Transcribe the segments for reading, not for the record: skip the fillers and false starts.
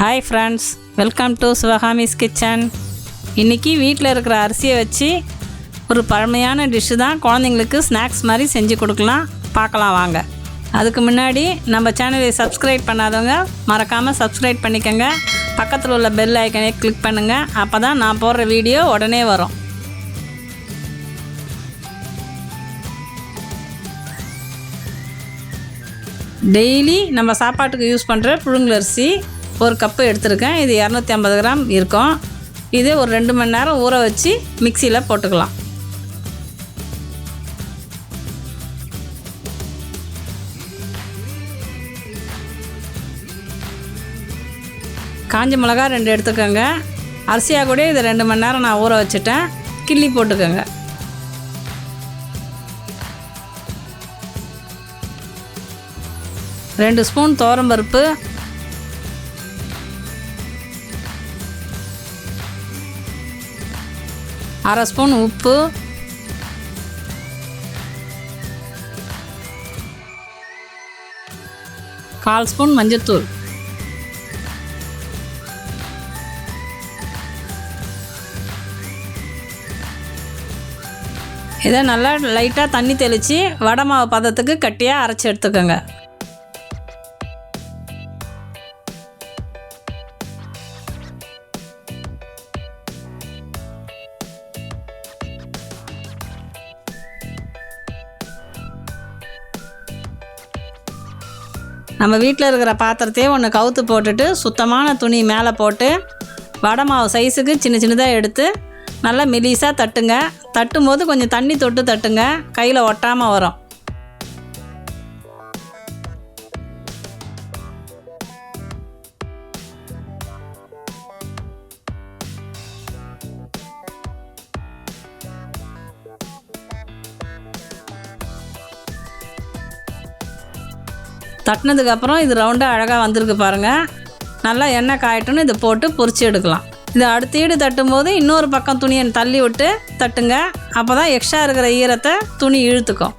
Hi friends, welcome to Sivakami's kitchen. இன்றைக்கி வீட்டில் இருக்கிற அரிசியை வச்சு ஒரு பழமையான டிஷ்ஷு தான் குழந்தைங்களுக்கு ஸ்நாக்ஸ் மாதிரி செஞ்சு கொடுக்கலாம். பார்க்கலாம் வாங்க. அதுக்கு முன்னாடி நம்ம சேனலை சப்ஸ்கிரைப் பண்ணாதவங்க மறக்காமல் சப்ஸ்கிரைப் பண்ணிக்கோங்க. பக்கத்தில் உள்ள பெல் ஐக்கனை கிளிக் பண்ணுங்கள். அப்போ தான் நான் போடுற வீடியோ உடனே வரும். டெய்லி நம்ம சாப்பாட்டுக்கு யூஸ் பண்ணுற புழுங்கலரிசி ஒரு கப்பு எடுத்துருக்கேன். இது 250 கிராம் இருக்கும். இது ஒரு 2 மணி நேரம் ஊற வச்சு மிக்சியில் போட்டுக்கலாம். காஞ்ச மிளகா 2 எடுத்துக்கோங்க. அரிசியாக கூட இது 2 மணி நேரம் நான் ஊற வச்சுட்டேன். கிள்ளி போட்டுக்கோங்க. ரெண்டு ஸ்பூன் துவரம்பருப்பு, 1/2 ஸ்பூன் உப்பு, 1/4 ஸ்பூன் மஞ்சள்தூள், இதை நல்லா லைட்டாக தண்ணி தெளித்து வடை மாவு பதத்துக்கு கட்டியாக அரைச்சி எடுத்துக்கோங்க. நம்ம வீட்டில் இருக்கிற பாத்திரத்தையே ஒன்று கவுத்து போட்டுட்டு சுத்தமான துணி மேலே போட்டு வடை மாவு சைஸுக்கு சின்ன சின்னதாக எடுத்து நல்லா மெலிசாக தட்டுங்க. தட்டும்போது கொஞ்சம் தண்ணி தொட்டு தட்டுங்க, கையில் ஒட்டாமல் வரும். தட்டினதுக்கப்புறம் இது ரவுண்டாக அழகாக வந்திருக்கு பாருங்கள். நல்லா எண்ணெய் காயட்டுன்னு இதை போட்டு பொரிச்சு எடுக்கலாம். இதை அடுத்த ஈடு தட்டும்போது இன்னொரு பக்கம் துணியை தள்ளி விட்டு தட்டுங்க. அப்போ தான் எக்ஸ்ட்ரா இருக்கிற ஈரத்தை துணி இழுத்துக்கும்.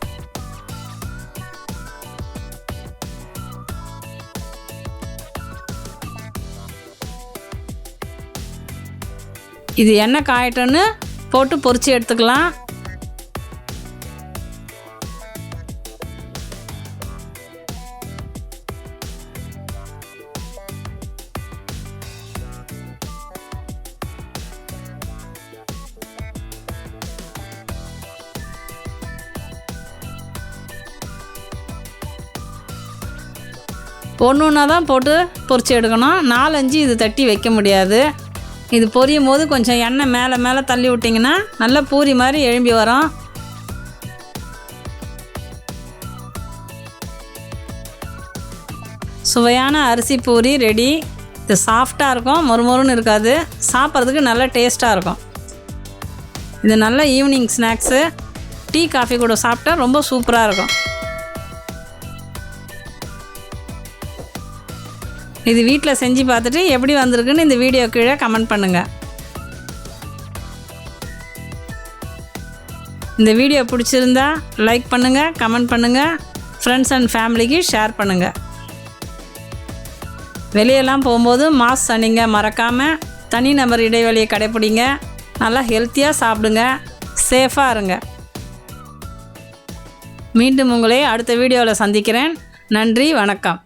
இது எண்ணெய் காயட்டுன்னு போட்டு பொரிச்சு எடுத்துக்கலாம். ஒன்று தான் போட்டு பொரிச்சு எடுக்கணும். 4-5 இது தட்டி வைக்க முடியாது. இது பொரியும் போது கொஞ்சம் எண்ணெய் மேலே மேலே தள்ளி விட்டிங்கன்னா நல்லா பூரி மாதிரி எழும்பி வரும். சுவையான அரிசி பூரி ரெடி. இது சாஃப்டாக இருக்கும், மொறுமொறுன்னு இருக்காது. சாப்பிட்றதுக்கு நல்லா டேஸ்ட்டாக இருக்கும். இது நல்ல ஈவினிங் ஸ்நாக்ஸு, டீ காஃபி கூட சாப்பிட்டா ரொம்ப சூப்பராக இருக்கும். இது வீட்டில் செஞ்சு பார்த்துட்டு எப்படி வந்திருக்குன்னு இந்த வீடியோ கீழே கமெண்ட் பண்ணுங்கள். இந்த வீடியோ பிடிச்சிருந்தா லைக் பண்ணுங்கள், கமெண்ட் பண்ணுங்கள், ஃப்ரெண்ட்ஸ் அண்ட் ஃபேமிலிக்கு ஷேர் பண்ணுங்கள். வெளியெல்லாம் போகும்போது மாஸ்க் அணிங்க மறக்காமல். தனிநபர் இடைவெளியை கடைப்பிடிங்க. நல்லா ஹெல்த்தியாக சாப்பிடுங்க, சேஃபாக இருங்க. மீண்டும் உங்களை அடுத்த வீடியோவில் சந்திக்கிறேன். நன்றி, வணக்கம்.